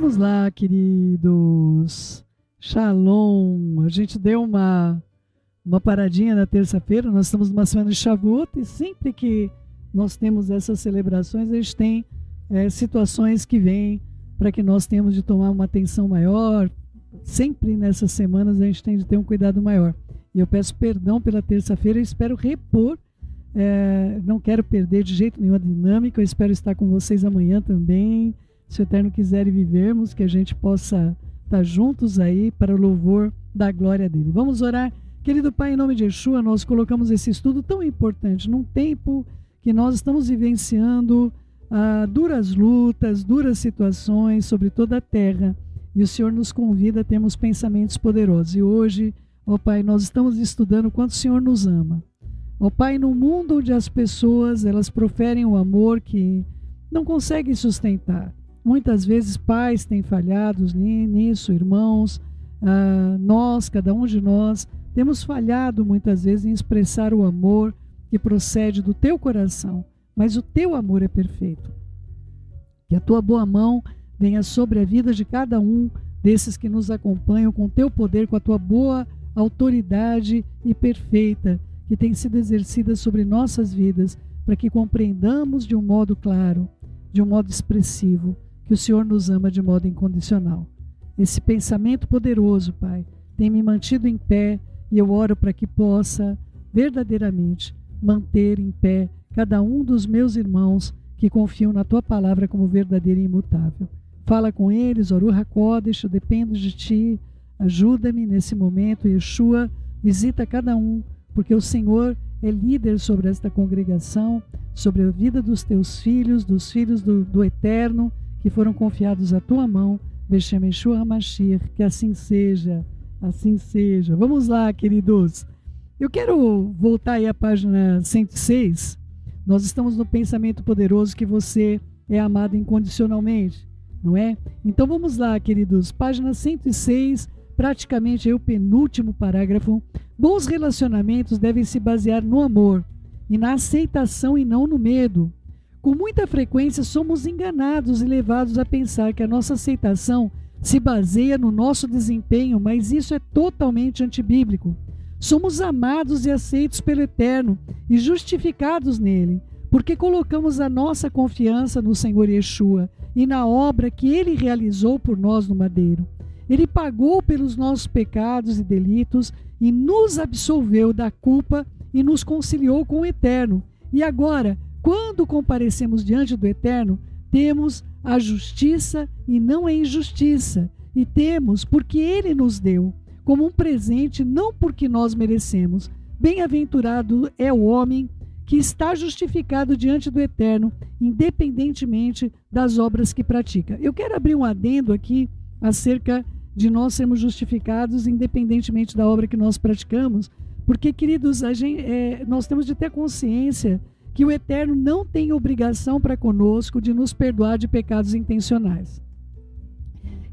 Vamos lá, queridos. Shalom. A gente deu uma paradinha na terça-feira. Nós estamos numa semana de Shavuot e sempre que nós temos essas celebrações, a gente tem situações que vêm para que nós tenhamos de tomar uma atenção maior. Sempre nessas semanas a gente tem de ter um cuidado maior. E eu peço perdão pela terça-feira, eu espero repor. Não quero perder de jeito nenhum a dinâmica. Eu espero estar com vocês amanhã também. Se o Eterno quiser e vivermos, que a gente possa estar juntos aí para o louvor da glória dele. Vamos orar. Querido Pai, em nome de Yeshua, nós colocamos esse estudo tão importante num tempo que nós estamos vivenciando duras lutas, duras situações sobre toda a terra, e o Senhor nos convida a termos pensamentos poderosos. E hoje, ó Pai, nós estamos estudando o quanto o Senhor nos ama. Ó Pai, no mundo onde as pessoas elas proferem o amor que não conseguem sustentar. Muitas vezes pais têm falhado nisso, irmãos, nós, cada um de nós, temos falhado muitas vezes em expressar o amor que procede do teu coração, mas o teu amor é perfeito. Que a tua boa mão venha sobre a vida de cada um desses que nos acompanham com o teu poder, com a tua boa autoridade e perfeita, que tem sido exercida sobre nossas vidas, para que compreendamos de um modo claro, de um modo expressivo, que o Senhor nos ama de modo incondicional. Esse pensamento poderoso, Pai, tem me mantido em pé, e eu oro para que possa verdadeiramente manter em pé cada um dos meus irmãos que confiam na Tua palavra como verdadeira e imutável. Fala com eles, Oru HaKodesh, eu dependo de Ti, ajuda-me nesse momento, Yeshua, visita cada um, porque o Senhor é líder sobre esta congregação, sobre a vida dos Teus filhos, dos filhos do Eterno, que foram confiados à Tua mão, Beshem Yeshua HaMashiach, que assim seja, assim seja. Vamos lá, queridos. Eu quero voltar aí à página 106. Nós estamos no pensamento poderoso que você é amado incondicionalmente, não é? Então vamos lá, queridos. Página 106, praticamente aí o penúltimo parágrafo. Bons relacionamentos devem se basear no amor e na aceitação e não no medo. Com muita frequência somos enganados e levados a pensar que a nossa aceitação se baseia no nosso desempenho, mas isso é totalmente antibíblico. Somos amados e aceitos pelo Eterno e justificados nele, porque colocamos a nossa confiança no Senhor Yeshua e na obra que ele realizou por nós no madeiro. Ele pagou pelos nossos pecados e delitos e nos absolveu da culpa e nos conciliou com o Eterno. E agora, quando comparecemos diante do Eterno, temos a justiça e não a injustiça, e temos porque ele nos deu como um presente, não porque nós merecemos. Bem-aventurado é o homem que está justificado diante do Eterno, independentemente das obras que pratica. Eu quero abrir um adendo aqui acerca de nós sermos justificados independentemente da obra que nós praticamos, porque, queridos, nós temos de ter consciência que o Eterno não tem obrigação para conosco de nos perdoar de pecados intencionais.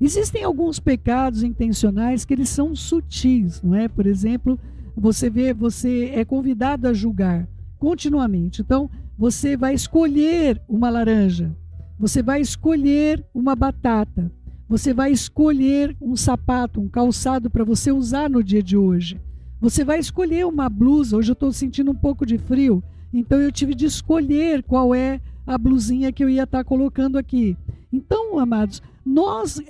Existem alguns pecados intencionais que eles são sutis, não é? Por exemplo, você é convidado a julgar continuamente. Então, você vai escolher uma laranja, você vai escolher uma batata, você vai escolher um sapato, um calçado para você usar no dia de hoje. Você vai escolher uma blusa. Hoje eu estou sentindo um pouco de frio, então eu tive de escolher qual é a blusinha que eu ia estar colocando aqui. Então, amados, nós,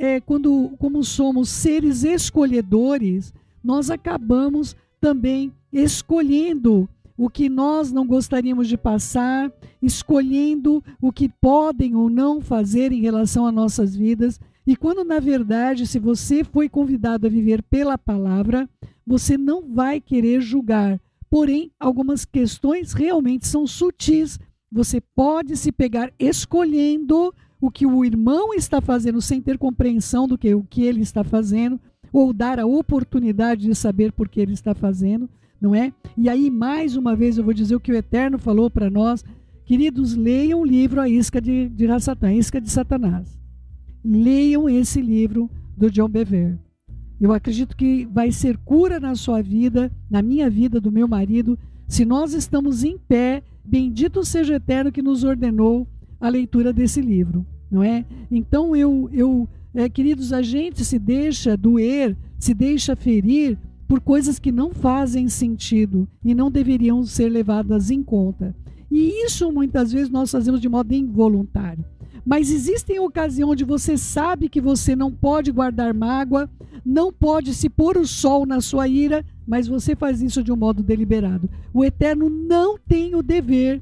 como somos seres escolhedores, nós acabamos também escolhendo o que nós não gostaríamos de passar, escolhendo o que podem ou não fazer em relação às nossas vidas. E quando, na verdade, se você foi convidado a viver pela palavra, você não vai querer julgar. Porém, algumas questões realmente são sutis. Você pode se pegar escolhendo o que o irmão está fazendo sem ter compreensão do que o que ele está fazendo, ou dar a oportunidade de saber por que ele está fazendo, não é? E aí, mais uma vez, eu vou dizer o que o Eterno falou para nós. Queridos, leiam o livro A Isca de Rassatã, Isca de Satanás. Leiam esse livro do John Bevere. Eu acredito que vai ser cura na sua vida, na minha vida, do meu marido, se nós estamos em pé. Bendito seja o Eterno que nos ordenou a leitura desse livro, não é? Então eu queridos, a gente se deixa doer, se deixa ferir por coisas que não fazem sentido e não deveriam ser levadas em conta. E isso muitas vezes nós fazemos de modo involuntário. Mas existem ocasiões onde você sabe que você não pode guardar mágoa, não pode se pôr o sol na sua ira, mas você faz isso de um modo deliberado. O Eterno não tem o dever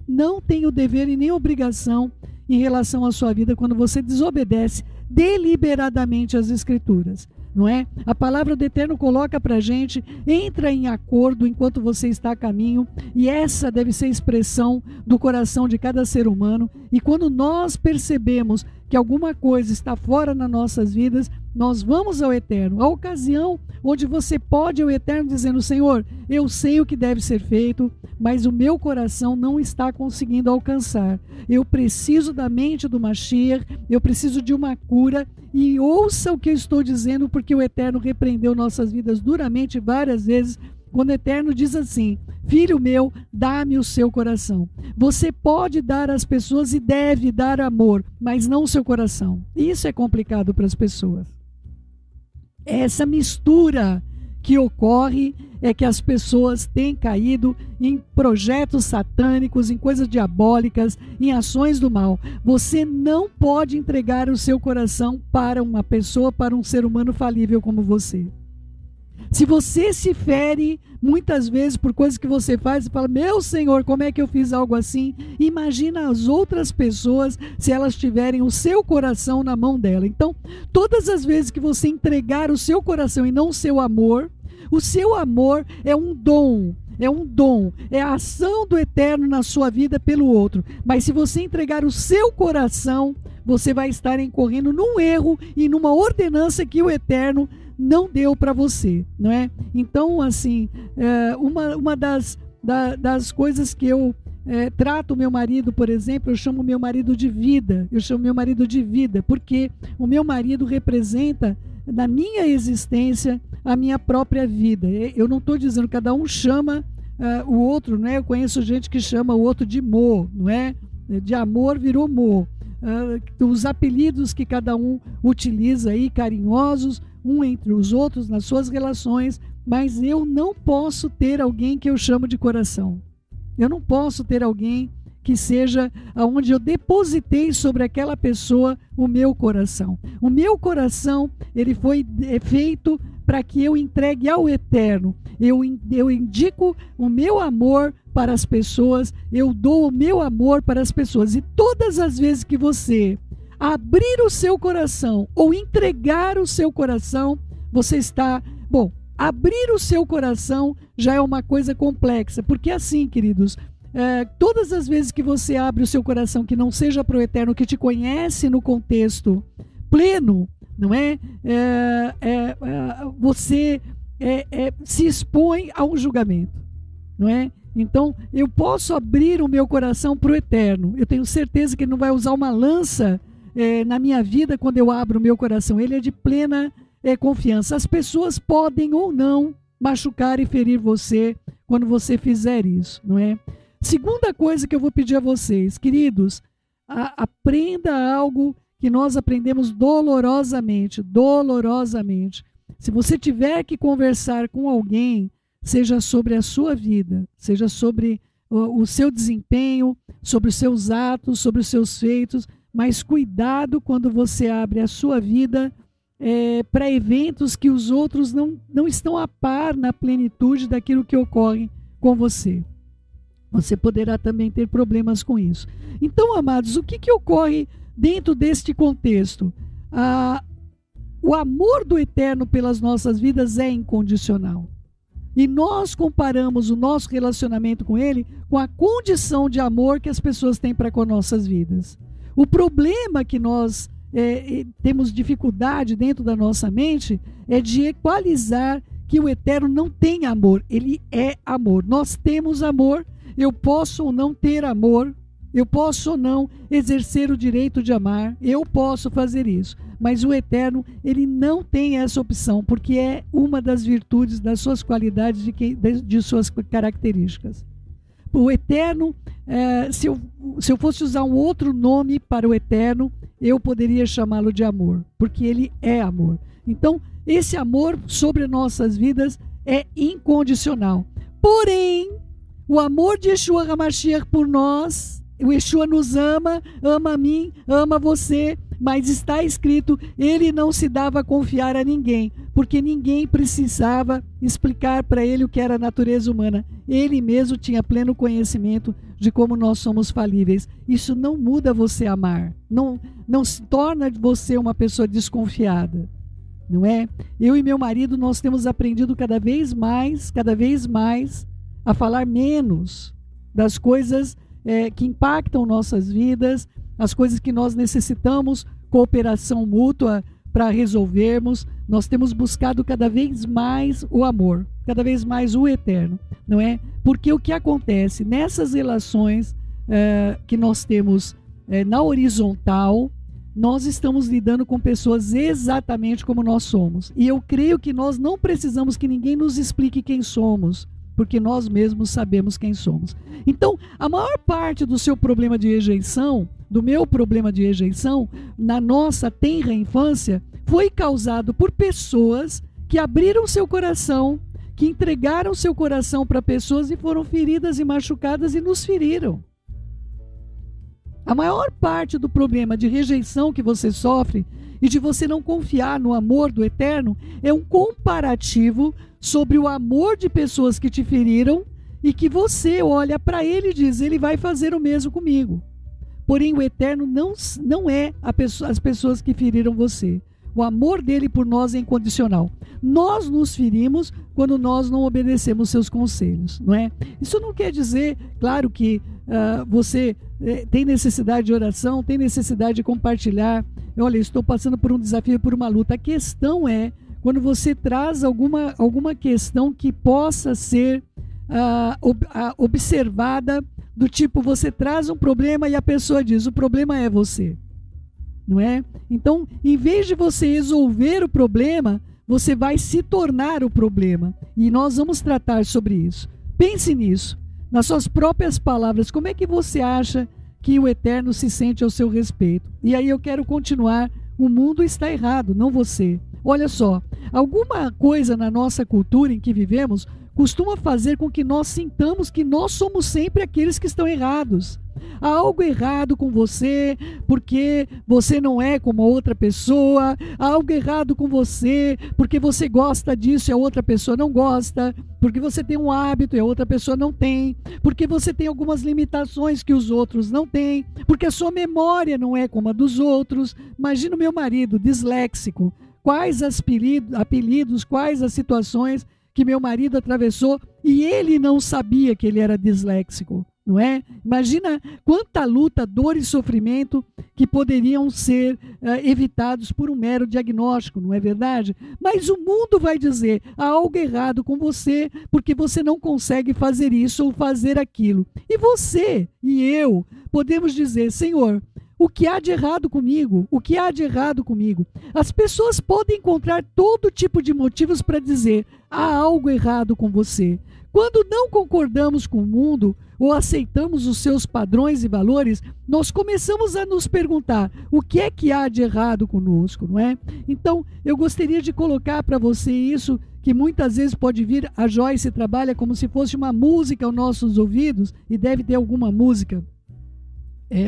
e nem obrigação em relação à sua vida quando você desobedece deliberadamente às Escrituras. Não é? A palavra do Eterno coloca para a gente, entra em acordo enquanto você está a caminho, e essa deve ser a expressão do coração de cada ser humano. E quando nós percebemos que alguma coisa está fora nas nossas vidas, nós vamos ao Eterno. A ocasião onde você pode ir ao Eterno dizendo: Senhor, eu sei o que deve ser feito, mas o meu coração não está conseguindo alcançar. Eu preciso da mente do Mashiach, eu preciso de uma cura. E ouça o que eu estou dizendo, porque o Eterno repreendeu nossas vidas duramente várias vezes, quando o Eterno diz assim: filho meu, dá-me o seu coração. Você pode dar às pessoas e deve dar amor, mas não o seu coração. Isso é complicado para as pessoas. Essa mistura que ocorre é que as pessoas têm caído em projetos satânicos, em coisas diabólicas, em ações do mal. Você não pode entregar o seu coração para uma pessoa, para um ser humano falível como você. Se você se fere muitas vezes por coisas que você faz e fala: meu Senhor, como é que eu fiz algo assim? Imagina as outras pessoas se elas tiverem o seu coração na mão dela. Então, todas as vezes que você entregar o seu coração e não o seu amor é um dom, é a ação do Eterno na sua vida pelo outro. Mas se você entregar o seu coração, você vai estar incorrendo num erro e numa ordenança que o Eterno não deu para você, não é? Então, assim, uma das coisas que eu trato o meu marido, por exemplo, eu chamo meu marido de vida, porque o meu marido representa na minha existência a minha própria vida. Eu não estou dizendo, cada um chama o outro, né? Eu conheço gente que chama o outro de Mo, não é? De amor virou Mo. Os apelidos que cada um utiliza aí, carinhosos, um entre os outros, nas suas relações, mas eu não posso ter alguém que eu chamo de coração. Eu não posso ter alguém que seja aonde eu depositei sobre aquela pessoa o meu coração. O meu coração, ele foi feito para que eu entregue ao Eterno. Eu indico o meu amor para as pessoas, eu dou o meu amor para as pessoas. E todas as vezes que você abrir o seu coração ou entregar o seu coração, você está... Bom, abrir o seu coração já é uma coisa complexa, porque assim, queridos, todas as vezes que você abre o seu coração, que não seja para o Eterno, que te conhece no contexto pleno, não é? Você se expõe a um julgamento, não é? Então, eu posso abrir o meu coração para o Eterno. Eu tenho certeza que Ele não vai usar uma lança na minha vida quando eu abro o meu coração. Ele é de plena confiança. As pessoas podem ou não machucar e ferir você quando você fizer isso, não é? Segunda coisa que eu vou pedir a vocês, queridos, aprenda algo que nós aprendemos dolorosamente. Se você tiver que conversar com alguém, seja sobre a sua vida, seja sobre o seu desempenho, sobre os seus atos, sobre os seus feitos, mas cuidado quando você abre a sua vida para eventos que os outros não estão a par na plenitude daquilo que ocorre com você. Você poderá também ter problemas com isso. Então, amados, o que ocorre dentro deste contexto? O amor do Eterno pelas nossas vidas é incondicional. E nós comparamos o nosso relacionamento com Ele com a condição de amor que as pessoas têm para com nossas vidas. O problema que nós temos dificuldade dentro da nossa mente é de equalizar que o Eterno não tem amor. Ele é amor. Nós temos amor. Eu posso ou não ter amor, eu posso ou não exercer o direito de amar, eu posso fazer isso. Mas o Eterno, Ele não tem essa opção, porque é uma das virtudes, das suas qualidades, de suas características. O Eterno se eu fosse usar um outro nome para o eterno, eu poderia chamá-lo de amor, porque ele é amor. Então, esse amor sobre nossas vidas é incondicional. Porém, o amor de Yeshua HaMashiach por nós, o Yeshua nos ama, ama a mim, ama você, mas está escrito, ele não se dava a confiar a ninguém, porque ninguém precisava explicar para ele o que era a natureza humana. Ele mesmo tinha pleno conhecimento de como nós somos falíveis. Isso não muda você amar, não se torna de você uma pessoa desconfiada, não é? Eu e meu marido, nós temos aprendido cada vez mais a falar menos das coisas que impactam nossas vidas, as coisas que nós necessitamos cooperação mútua para resolvermos. Nós temos buscado cada vez mais o amor, cada vez mais o eterno, não é? Porque o que acontece nessas relações que nós temos na horizontal, nós estamos lidando com pessoas exatamente como nós somos. E eu creio que nós não precisamos que ninguém nos explique quem somos, porque nós mesmos sabemos quem somos. Então, a maior parte do seu problema de rejeição, do meu problema de rejeição, na nossa tenra infância, foi causado por pessoas que abriram seu coração, que entregaram seu coração para pessoas e foram feridas e machucadas e nos feriram. A maior parte do problema de rejeição que você sofre e de você não confiar no amor do eterno é um comparativo sobre o amor de pessoas que te feriram e que você olha para ele e diz, ele vai fazer o mesmo comigo. Porém, o eterno não é as pessoas que feriram você. O amor dele por nós é incondicional. Nós nos ferimos quando nós não obedecemos seus conselhos, não é? Isso não quer dizer, claro, que você tem necessidade de oração, tem necessidade de compartilhar. Olha, estou passando por um desafio, por uma luta. A questão é quando você traz alguma questão que possa ser observada, do tipo, você traz um problema e a pessoa diz, o problema é você, não é? Então, em vez de você resolver o problema, você vai se tornar o problema. E nós vamos tratar sobre isso. Pense nisso, nas suas próprias palavras. Como é que você acha que o eterno se sente ao seu respeito? E aí eu quero continuar. O mundo está errado, não você. Olha só, alguma coisa na nossa cultura em que vivemos costuma fazer com que nós sintamos que nós somos sempre aqueles que estão errados. Há algo errado com você porque você não é como a outra pessoa. Há algo errado com você porque você gosta disso e a outra pessoa não gosta. Porque você tem um hábito e a outra pessoa não tem. Porque você tem algumas limitações que os outros não têm. Porque a sua memória não é como a dos outros. Imagina o meu marido, disléxico. Quais apelidos, quais as situações que meu marido atravessou e ele não sabia que ele era disléxico, não é? Imagina quanta luta, dor e sofrimento que poderiam ser evitados por um mero diagnóstico, não é verdade? Mas o mundo vai dizer, há algo errado com você porque você não consegue fazer isso ou fazer aquilo. E você e eu podemos dizer, Senhor, o que há de errado comigo? O que há de errado comigo? As pessoas podem encontrar todo tipo de motivos para dizer, há algo errado com você. Quando não concordamos com o mundo ou aceitamos os seus padrões e valores, nós começamos a nos perguntar, o que é que há de errado conosco, não é? Então, eu gostaria de colocar para você isso, que muitas vezes pode vir, a Joyce trabalha como se fosse uma música aos nossos ouvidos, e deve ter alguma música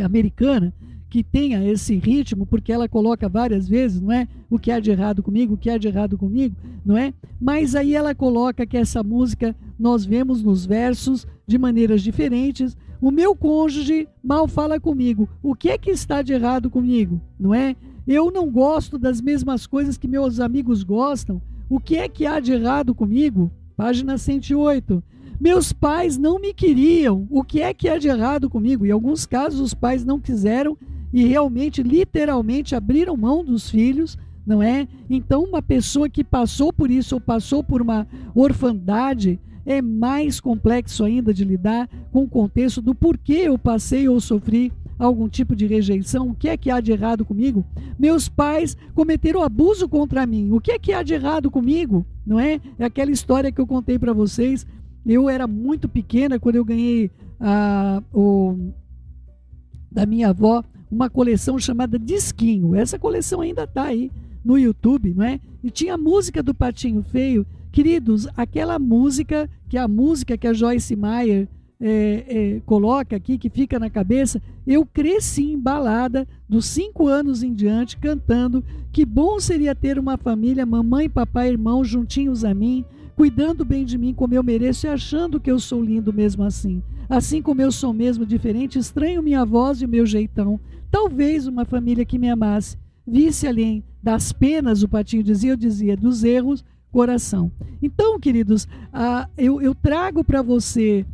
americana, que tenha esse ritmo, porque ela coloca várias vezes, não é? O que há de errado comigo, o que há de errado comigo, não é? Mas aí ela coloca que essa música nós vemos nos versos de maneiras diferentes. O meu cônjuge mal fala comigo. O que é que está de errado comigo, não é? Eu não gosto das mesmas coisas que meus amigos gostam. O que é que há de errado comigo? Página 108. Meus pais não me queriam. O que é que há de errado comigo? Em alguns casos os pais não quiseram e realmente, literalmente, abriram mão dos filhos, não é? Então, uma pessoa que passou por isso ou passou por uma orfandade é mais complexo ainda de lidar com o contexto do porquê eu passei ou sofri algum tipo de rejeição. O que é que há de errado comigo? Meus pais cometeram abuso contra mim. O que é que há de errado comigo? Não é? É aquela história que eu contei para vocês. Eu era muito pequena quando eu ganhei da minha avó uma coleção chamada Disquinho. Essa coleção ainda está aí no YouTube, não é? E tinha a música do Patinho Feio. Queridos, aquela música, que é a música que a Joyce Meyer coloca aqui, que fica na cabeça, eu cresci embalada dos 5 anos em diante, cantando: que bom seria ter uma família, mamãe, papai, irmão, juntinhos a mim, cuidando bem de mim como eu mereço e achando que eu sou lindo mesmo assim. Assim como eu sou mesmo diferente, estranho minha voz e o meu jeitão. Talvez uma família que me amasse, visse além das penas, o Patinho dizia, eu dizia, dos erros, coração. Então, queridos, eu trago para você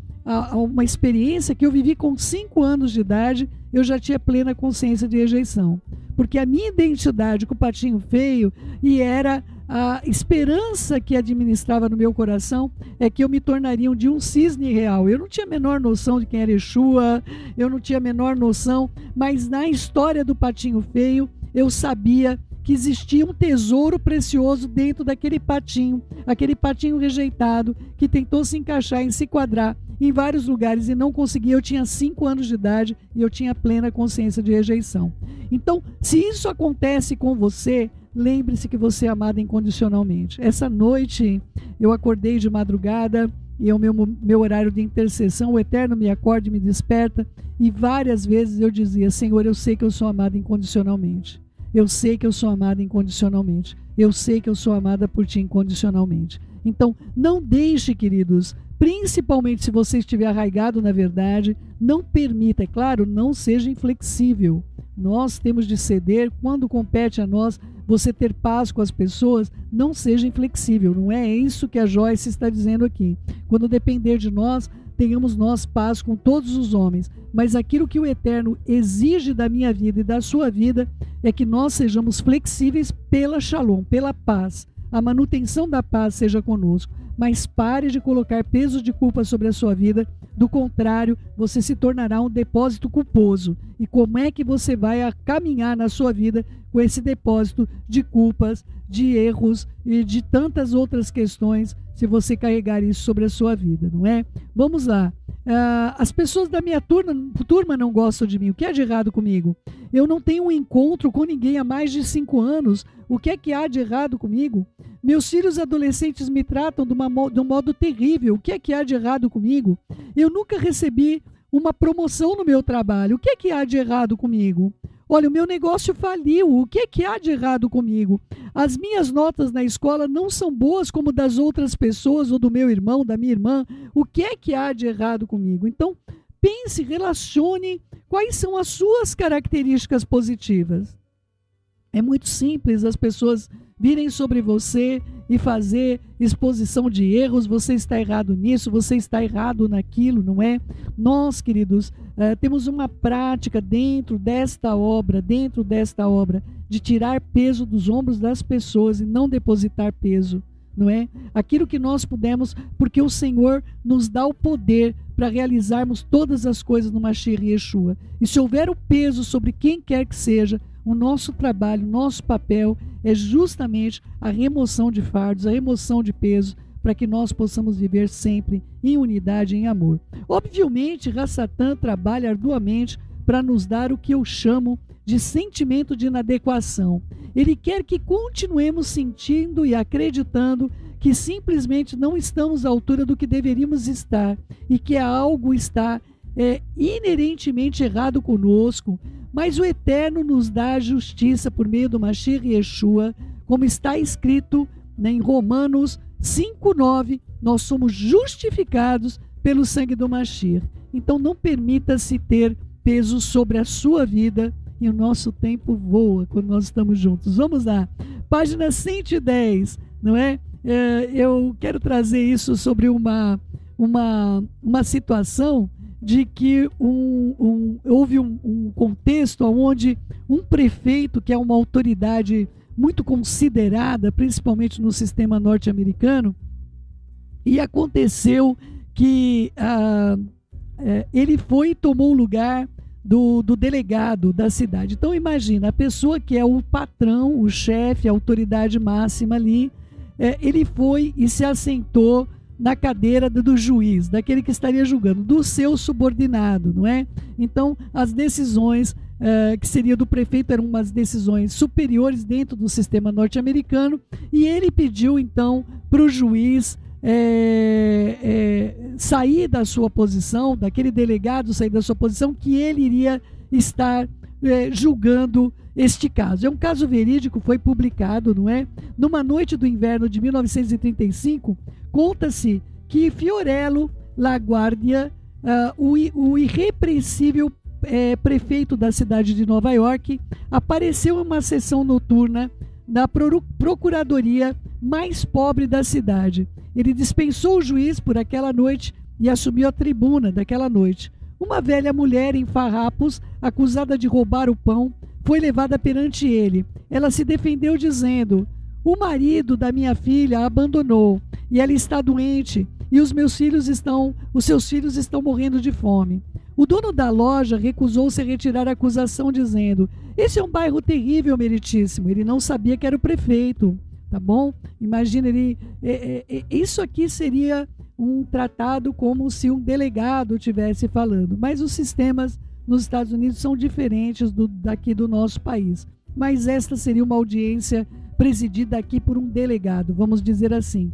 uma experiência que eu vivi com 5 anos de idade. Eu já tinha plena consciência de rejeição, porque a minha identidade com o Patinho Feio, e era a esperança que administrava no meu coração, é que eu me tornaria um dia um cisne real. Eu não tinha a menor noção de quem era Exua, eu não tinha a menor noção, mas na história do Patinho Feio, eu sabia que existia um tesouro precioso dentro daquele patinho, aquele patinho rejeitado, que tentou se encaixar e se enquadrar em vários lugares e não conseguia. Eu tinha 5 anos de idade e eu tinha plena consciência de rejeição. Então, se isso acontece com você, lembre-se que você é amada incondicionalmente. Essa noite eu acordei de madrugada e é o meu horário de intercessão. O Eterno me acorda e me desperta, e várias vezes eu dizia: Senhor, eu sei que eu sou amada incondicionalmente. Eu sei que eu sou amada incondicionalmente. Eu sei que eu sou amada por Ti incondicionalmente. Então, não deixe, queridos, principalmente se você estiver arraigado na verdade, não permita, é claro, não seja inflexível. Nós temos de ceder quando compete a nós você ter paz com as pessoas. Não seja inflexível, não é isso que a Joyce está dizendo aqui. Quando depender de nós, tenhamos nós paz com todos os homens, mas aquilo que o Eterno exige da minha vida e da sua vida é que nós sejamos flexíveis pela Shalom, pela paz. A manutenção da paz seja conosco, mas pare de colocar peso de culpa sobre a sua vida. Do contrário, você se tornará um depósito culposo. E como é que você vai caminhar na sua vida com esse depósito de culpas, de erros e de tantas outras questões, se você carregar isso sobre a sua vida, não é? Vamos lá. As pessoas da minha turma não gostam de mim. O que é de errado comigo? Eu não tenho um encontro com ninguém há mais de 5 anos. O que é que há de errado comigo? Meus filhos adolescentes me tratam de um modo terrível. O que é que há de errado comigo? Eu nunca recebi uma promoção no meu trabalho. O que é que há de errado comigo? Olha, o meu negócio faliu. O que é que há de errado comigo? As minhas notas na escola não são boas como das outras pessoas, ou do meu irmão, da minha irmã. O que é que há de errado comigo? Então, pense, relacione quais são as suas características positivas. É muito simples as pessoas virem sobre você e fazer exposição de erros. Você está errado nisso, você está errado naquilo, não é? Nós, queridos, temos uma prática dentro desta obra, de tirar peso dos ombros das pessoas e não depositar peso, não é? Aquilo que nós pudemos, porque o Senhor nos dá o poder para realizarmos todas as coisas no Mashiach Yeshua. E se houver o peso sobre quem quer que seja, o nosso trabalho, o nosso papel é justamente a remoção de fardos, a remoção de peso, para que nós possamos viver sempre em unidade, em amor. Obviamente, Rassatan trabalha arduamente para nos dar o que eu chamo de sentimento de inadequação. Ele quer que continuemos sentindo e acreditando que simplesmente não estamos à altura do que deveríamos estar e que algo está inerentemente errado conosco. Mas o Eterno nos dá a justiça por meio do Mashiach Yeshua, como está escrito em Romanos 5:9, nós somos justificados pelo sangue do Mashiach. Então não permita-se ter peso sobre a sua vida, e o nosso tempo voa quando nós estamos juntos. Vamos lá, página 110, não é? Eu quero trazer isso sobre uma situação de que houve um contexto onde um prefeito, que é uma autoridade muito considerada, principalmente no sistema norte-americano, e aconteceu que ele foi e tomou o lugar do delegado da cidade. Então imagina, a pessoa que é o patrão, o chefe, a autoridade máxima ali, ele foi e se assentou na cadeira do juiz, daquele que estaria julgando, do seu subordinado, não é? Então, as decisões que seria do prefeito eram umas decisões superiores dentro do sistema norte-americano, e ele pediu, então, para o juiz sair da sua posição, daquele delegado sair da sua posição, que ele iria estar julgando este caso. É um caso verídico, foi publicado, não é? Numa noite do inverno de 1935, conta-se que Fiorello LaGuardia, o irrepreensível prefeito da cidade de Nova York, apareceu em uma sessão noturna na procuradoria mais pobre da cidade. Ele dispensou o juiz por aquela noite e assumiu a tribuna daquela noite. Uma velha mulher em farrapos, acusada de roubar o pão, foi levada perante ele. Ela se defendeu dizendo: o marido da minha filha a abandonou e ela está doente e os seus filhos estão morrendo de fome. O dono da loja recusou-se a retirar a acusação, dizendo: esse é um bairro terrível, meritíssimo. Ele não sabia que era o prefeito, tá bom? Imagina, isso aqui seria um tratado como se um delegado estivesse falando. Mas os sistemas nos Estados Unidos são diferentes daqui do nosso país. Mas esta seria uma audiência presidida aqui por um delegado, vamos dizer assim.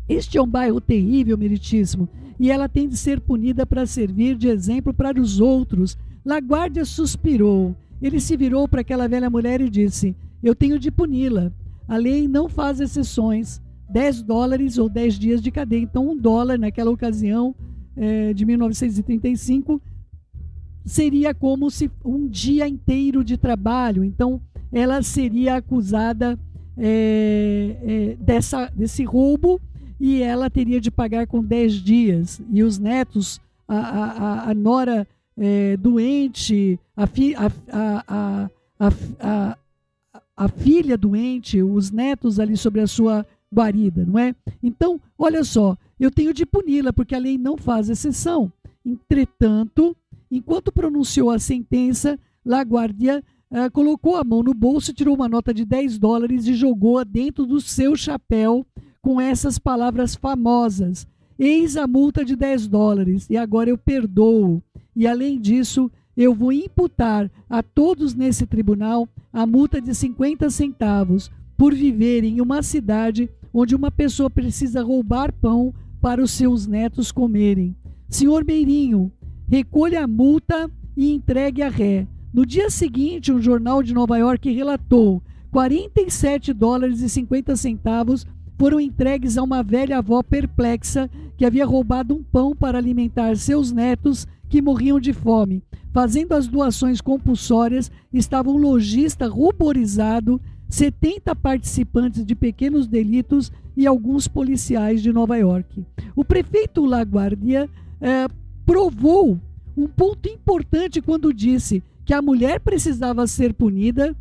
Este é um bairro terrível, meritíssimo, e ela tem de ser punida para servir de exemplo para os outros. LaGuardia suspirou. Ele se virou para aquela velha mulher e disse: eu tenho de puni-la. A lei não faz exceções. $10 ou 10 dias de cadeia. Então, $1 naquela ocasião, de 1935, seria como se um dia inteiro de trabalho. Então, ela seria acusada desse roubo, e ela teria de pagar com 10 dias. E os netos, a nora doente, a filha doente, os netos ali sobre a sua guarida, não é? Então, olha só, eu tenho de puni-la, porque a lei não faz exceção. Entretanto, enquanto pronunciou a sentença, LaGuardia colocou a mão no bolso, tirou uma nota de $10 e jogou-a dentro do seu chapéu com essas palavras famosas: eis a multa de $10, e agora eu perdoo. E além disso, eu vou imputar a todos nesse tribunal a multa de 50 centavos por viverem em uma cidade onde uma pessoa precisa roubar pão para os seus netos comerem. Senhor Meirinho, recolha a multa e entregue a ré. No dia seguinte, um jornal de Nova York relatou: $47,50 foram entregues a uma velha avó perplexa que havia roubado um pão para alimentar seus netos que morriam de fome. Fazendo as doações compulsórias estava um lojista ruborizado, 70 participantes de pequenos delitos e alguns policiais de Nova York. O prefeito LaGuardia provou um ponto importante quando disse que a mulher precisava ser punida,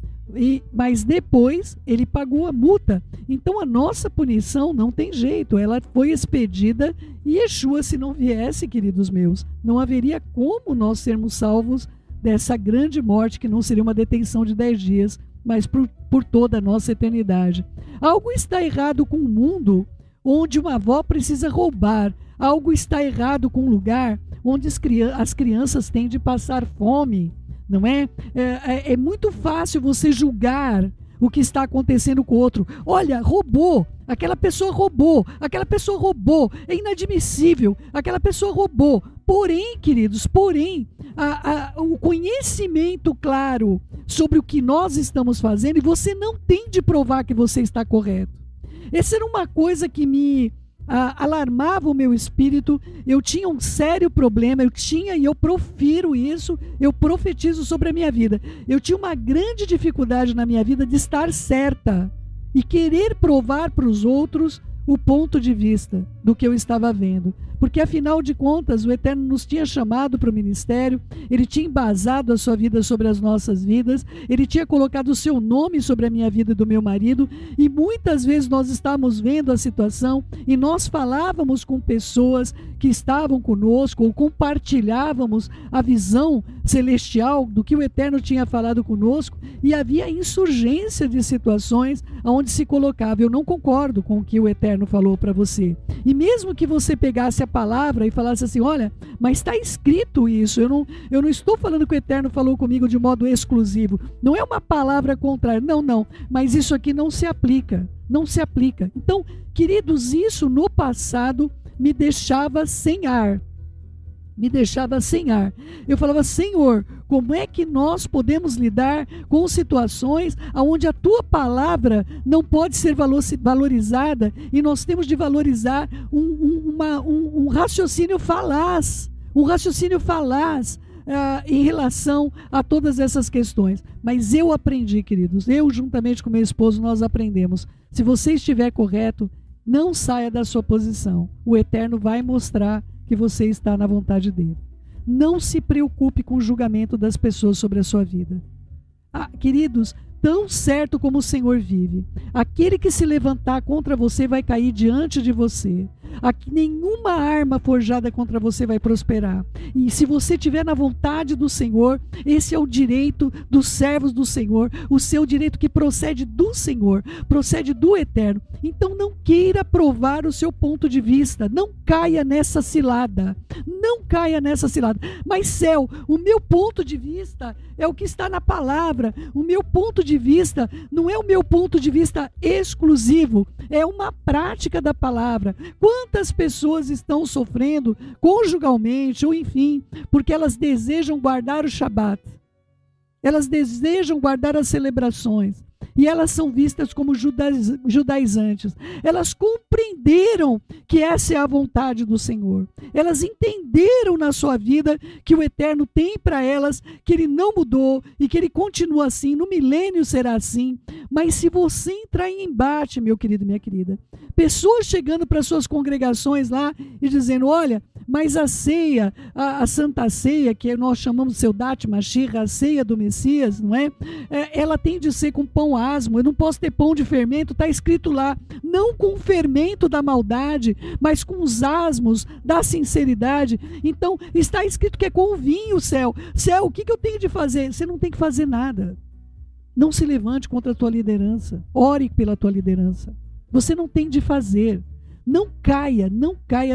mas depois ele pagou a multa. Então a nossa punição não tem jeito, ela foi expedida, e Yeshua, se não viesse, queridos meus, não haveria como nós sermos salvos dessa grande morte, que não seria uma detenção de 10 dias, mas por toda a nossa eternidade. Algo está errado com o mundo onde uma avó precisa roubar. Algo está errado com um lugar onde as crianças têm de passar fome, não é? É muito fácil você julgar o que está acontecendo com o outro. Olha, roubou, aquela pessoa roubou, é inadmissível, aquela pessoa roubou. Porém, queridos, o conhecimento claro sobre o que nós estamos fazendo, e você não tem de provar que você está correto. Essa era uma coisa que me alarmava o meu espírito. Eu tinha um sério problema, e eu profiro isso, eu profetizo sobre a minha vida. Eu tinha uma grande dificuldade na minha vida de estar certa e querer provar para os outros o ponto de vista do que eu estava vendo. Porque, afinal de contas, o Eterno nos tinha chamado para o ministério, Ele tinha embasado a sua vida sobre as nossas vidas, Ele tinha colocado o seu nome sobre a minha vida e do meu marido, e muitas vezes nós estávamos vendo a situação e nós falávamos com pessoas que estavam conosco, ou compartilhávamos a visão celestial do que o Eterno tinha falado conosco, e havia insurgência de situações onde se colocava: eu não concordo com o que o Eterno falou para você. E mesmo que você pegasse a palavra e falasse assim, olha, mas está escrito isso, eu não estou falando que o Eterno falou comigo de modo exclusivo, não é uma palavra contrária, não, mas isso aqui não se aplica. Então, queridos, isso no passado me deixava sem ar. Eu falava, Senhor, como é que nós podemos lidar com situações onde a tua palavra não pode ser valorizada e nós temos de valorizar um raciocínio falaz, em relação a todas essas questões. Mas eu aprendi, queridos, eu juntamente com meu esposo, nós aprendemos, se você estiver correto, não saia da sua posição, o Eterno vai mostrar que você está na vontade dele. Não se preocupe com o julgamento das pessoas sobre a sua vida. Queridos, tão certo como o Senhor vive, aquele que se levantar contra você vai cair diante de você. Nenhuma arma forjada contra você vai prosperar. E se você estiver na vontade do Senhor, esse é o direito dos servos do Senhor, o seu direito que procede do Senhor, procede do Eterno. Então não queira provar o seu ponto de vista, não caia nessa cilada. Mas céu, o meu ponto de vista é o que está na palavra. O meu ponto de vista não é o meu ponto de vista exclusivo, é uma prática da palavra. Quantas pessoas estão sofrendo conjugalmente, ou enfim, porque elas desejam guardar o Shabat, elas desejam guardar as celebrações, e elas são vistas como judaizantes. Elas compreenderam que essa é a vontade do Senhor. Elas entenderam na sua vida que o Eterno tem para elas, que Ele não mudou e que Ele continua assim, no milênio será assim. Mas se você entrar em embate, meu querido, minha querida, pessoas chegando para suas congregações lá e dizendo, olha, mas a ceia, a Santa Ceia, que nós chamamos de Seudat Mashiach, a ceia do Messias, não é? Ela tem de ser com pão asmo, eu não posso ter pão de fermento, está escrito lá, não com o fermento da maldade, mas com os asmos da sinceridade. Então, está escrito que é com o vinho, céu, o que eu tenho de fazer? Você não tem que fazer nada. Não se levante contra a tua liderança, ore pela tua liderança. Você não tem de fazer. Não caia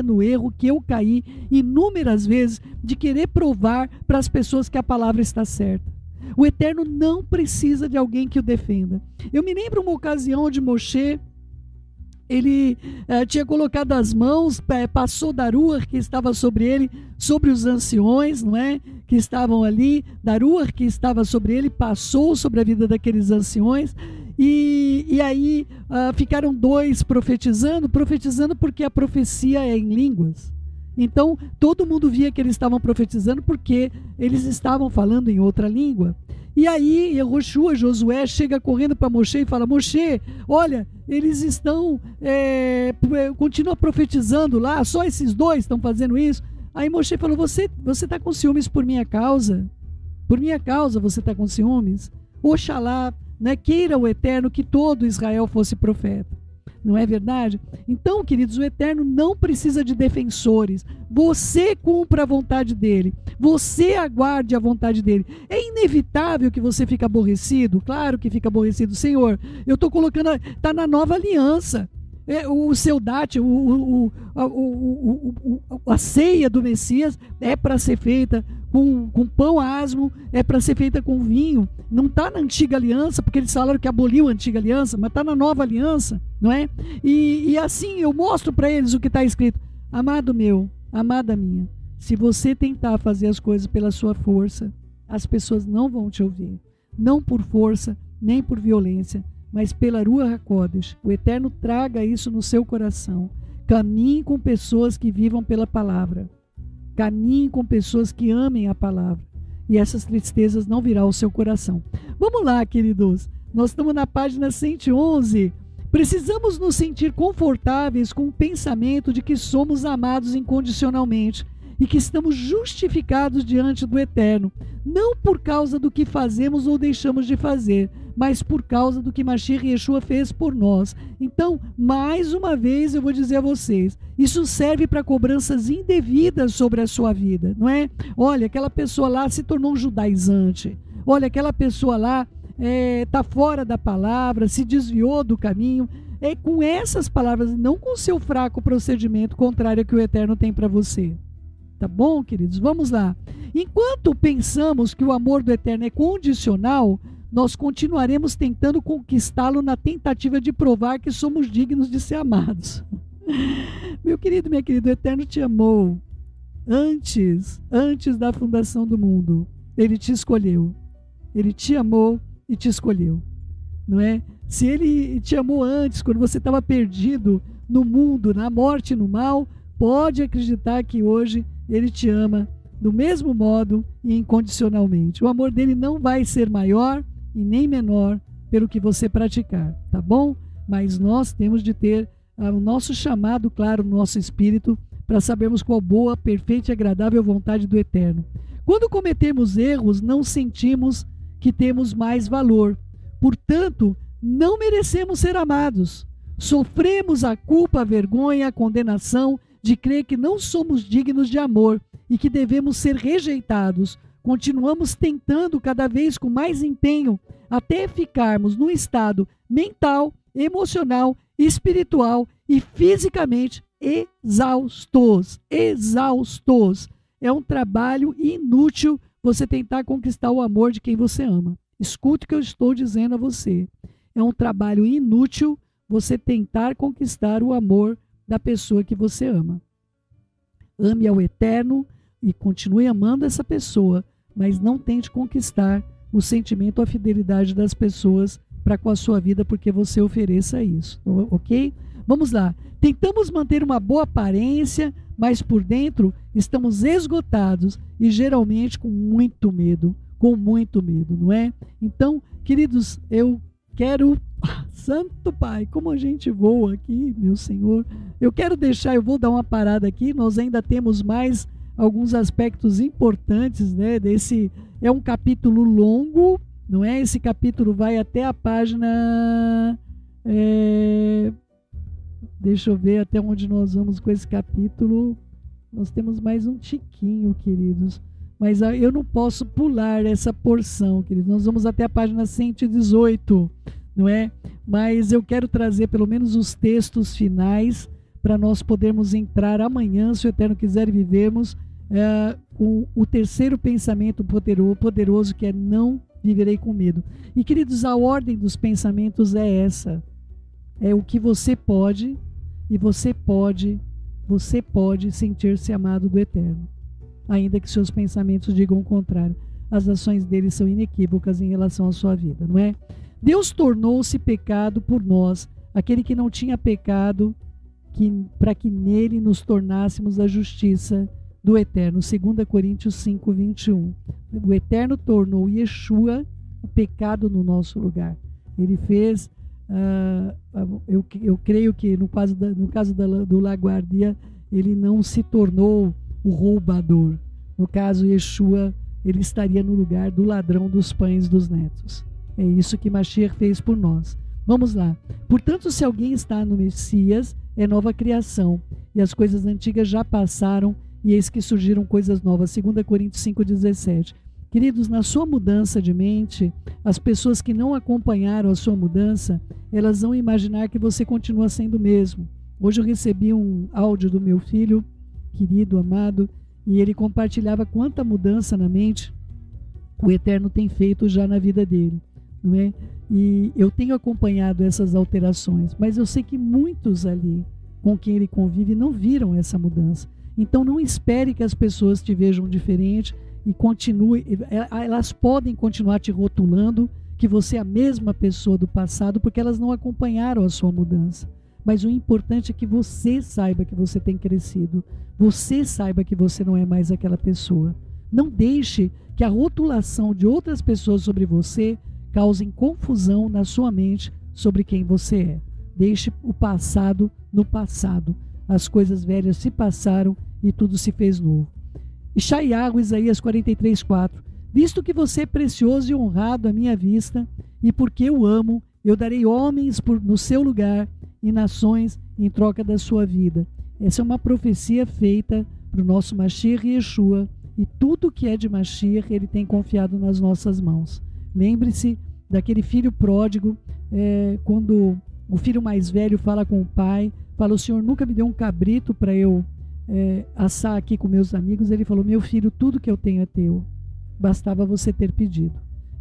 no erro que eu caí inúmeras vezes de querer provar para as pessoas que a palavra está certa. O Eterno não precisa de alguém que o defenda. Eu me lembro uma ocasião onde Moshe, ele tinha colocado as mãos, passou Daruar que estava sobre ele, sobre os anciões, não é? Que estavam ali, Daruar que estava sobre ele, passou sobre a vida daqueles anciões. E aí ficaram dois profetizando porque a profecia é em línguas. Então todo mundo via que eles estavam profetizando porque eles estavam falando em outra língua. E aí Josué chega correndo para Moshe e fala, Moshe, olha, eles estão continua profetizando lá, só esses dois estão fazendo isso. Aí Moshe falou, você está com ciúmes por minha causa? Por minha causa você está com ciúmes? Oxalá, né, queira o Eterno que todo Israel fosse profeta. Não é verdade? Então, queridos, o Eterno não precisa de defensores. Você cumpra a vontade dele. Você aguarde a vontade dele. É inevitável que você fique aborrecido? Claro que fica aborrecido. Senhor, eu estou colocando, está na nova aliança. O Seudat, a ceia do Messias é para ser feita com pão asmo, é para ser feita com vinho. Não está na antiga aliança, porque eles falaram que aboliu a antiga aliança, mas está na nova aliança, não é? E assim eu mostro para eles o que está escrito. Amado meu, amada minha, se você tentar fazer as coisas pela sua força, as pessoas não vão te ouvir. Não por força, nem por violência, mas pela Ruach HaKodesh. O Eterno traga isso no seu coração. Caminhe com pessoas que vivam pela palavra. Caminhe com pessoas que amem a palavra. E essas tristezas não virão ao seu coração. Vamos lá, queridos. Nós estamos na página 111. Precisamos nos sentir confortáveis com o pensamento de que somos amados incondicionalmente e que estamos justificados diante do Eterno, não por causa do que fazemos ou deixamos de fazer, mas por causa do que Mashiach Yeshua fez por nós. Então, mais uma vez eu vou dizer a vocês, isso serve para cobranças indevidas sobre a sua vida, não é? Olha, aquela pessoa lá se tornou um judaizante, olha, aquela pessoa lá está fora da palavra, se desviou do caminho. é com essas palavras, não com o seu fraco procedimento contrário ao que o Eterno tem para você. Tá bom, queridos? Vamos lá. Enquanto pensamos que o amor do Eterno é condicional, nós continuaremos tentando conquistá-lo na tentativa de provar que somos dignos de ser amados. Meu querido, minha querida, o Eterno te amou antes da fundação do mundo. Ele te escolheu. Ele te amou e te escolheu. Não é? Se ele te amou antes, quando você estava perdido no mundo, na morte e no mal, pode acreditar que hoje ele te ama do mesmo modo e incondicionalmente. O amor dele não vai ser maior e nem menor pelo que você praticar, tá bom? Mas nós temos de ter o nosso chamado claro no nosso espírito para sabermos qual boa, perfeita e agradável vontade do Eterno. Quando cometemos erros, não sentimos que temos mais valor. Portanto, não merecemos ser amados. Sofremos a culpa, a vergonha, a condenação de crer que não somos dignos de amor e que devemos ser rejeitados. Continuamos tentando cada vez com mais empenho até ficarmos num estado mental, emocional, espiritual e fisicamente exaustos. É um trabalho inútil você tentar conquistar o amor de quem você ama. Escute o que eu estou dizendo a você. É um trabalho inútil você tentar conquistar o amor da pessoa que você ama. Ame ao Eterno e continue amando essa pessoa, mas não tente conquistar o sentimento, a fidelidade das pessoas para com a sua vida, porque você ofereça isso, ok? Vamos lá. Tentamos manter uma boa aparência, mas por dentro estamos esgotados e geralmente com muito medo, não é? Então, queridos, eu quero... Santo Pai, como a gente voa aqui, meu Senhor. Eu vou dar uma parada aqui, nós ainda temos mais alguns aspectos importantes, né? É um capítulo longo, não é? Esse capítulo vai até a página... Deixa eu ver até onde nós vamos com esse capítulo. Nós temos mais um tiquinho, queridos. Mas eu não posso pular essa porção, queridos. Nós vamos até a página 118, não é? Mas eu quero trazer pelo menos os textos finais para nós podermos entrar amanhã, se o Eterno quiser, vivermos com o terceiro pensamento poderoso, que é não viverei com medo. E, queridos, a ordem dos pensamentos é essa. É o que você pode, e você pode sentir-se amado do Eterno, ainda que seus pensamentos digam o contrário. As ações dele são inequívocas em relação à sua vida, não é? Deus tornou-se pecado por nós, aquele que não tinha pecado, para que nele nos tornássemos a justiça do Eterno. 2 Coríntios 5, 21. O Eterno tornou Yeshua o pecado no nosso lugar. Ele fez, eu creio que no caso do Laguardia, ele não se tornou o roubador. No caso, Yeshua, ele estaria no lugar do ladrão dos pães dos netos. É isso que Mashiach fez por nós. Vamos lá. Portanto, se alguém está no Messias, é nova criação, e as coisas antigas já passaram, e eis que surgiram coisas novas. 2 Coríntios 5,17. Queridos, na sua mudança de mente, as pessoas que não acompanharam a sua mudança, elas vão imaginar que você continua sendo o mesmo. Hoje eu recebi um áudio do meu filho, querido, amado, e ele compartilhava quanta mudança na mente o Eterno tem feito já na vida dele, não é? E eu tenho acompanhado essas alterações, mas eu sei que muitos ali com quem ele convive não viram essa mudança. Então não espere que as pessoas te vejam diferente e continue, elas podem continuar te rotulando que você é a mesma pessoa do passado, porque elas não acompanharam a sua mudança. Mas o importante é que você saiba que você tem crescido, você saiba que você não é mais aquela pessoa. Não deixe que a rotulação de outras pessoas sobre você causem confusão na sua mente sobre quem você é. Deixe o passado no passado. As coisas velhas se passaram e tudo se fez novo. Ishaiahu, Isaías 43:4. Visto que você é precioso e honrado à minha vista, e porque eu amo, eu darei homens no seu lugar e nações em troca da sua vida. Essa é uma profecia feita para o nosso Mashiach Yeshua, e tudo que é de Mashiach ele tem confiado nas nossas mãos. Lembre-se daquele filho pródigo, quando O filho mais velho fala com o pai, fala: o senhor nunca me deu um cabrito para eu assar aqui com meus amigos. Ele falou: meu filho, tudo que eu tenho é teu, bastava você ter pedido.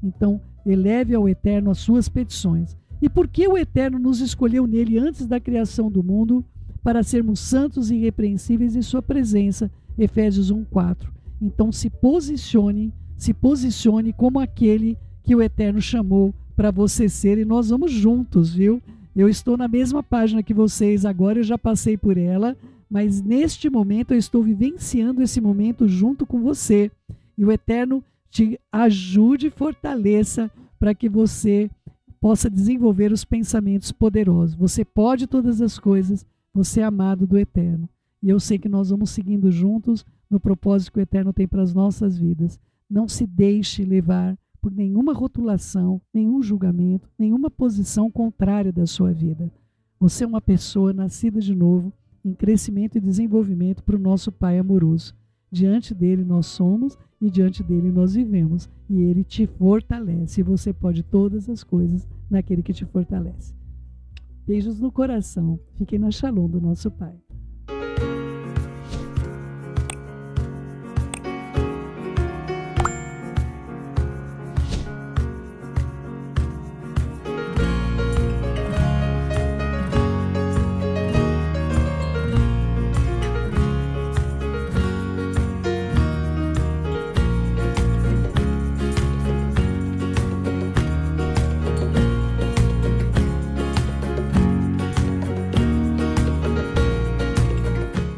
Então, eleve ao Eterno as suas petições. E por que o Eterno nos escolheu nele antes da criação do mundo? Para sermos santos e irrepreensíveis em sua presença. Efésios 1:4. Então se posicione como aquele que o Eterno chamou para você ser, e nós vamos juntos, viu? Eu estou na mesma página que vocês agora, eu já passei por ela, mas neste momento eu estou vivenciando esse momento junto com você. E o Eterno te ajude e fortaleça para que você possa desenvolver os pensamentos poderosos. Você pode todas as coisas, você é amado do Eterno. E eu sei que nós vamos seguindo juntos no propósito que o Eterno tem para as nossas vidas. Não se deixe levar por nenhuma rotulação, nenhum julgamento, nenhuma posição contrária da sua vida. Você é uma pessoa nascida de novo, em crescimento e desenvolvimento para o nosso Pai amoroso. Diante dele nós somos e diante dele nós vivemos. E ele te fortalece. E você pode todas as coisas naquele que te fortalece. Beijos no coração. Fiquem na Shalom do nosso Pai.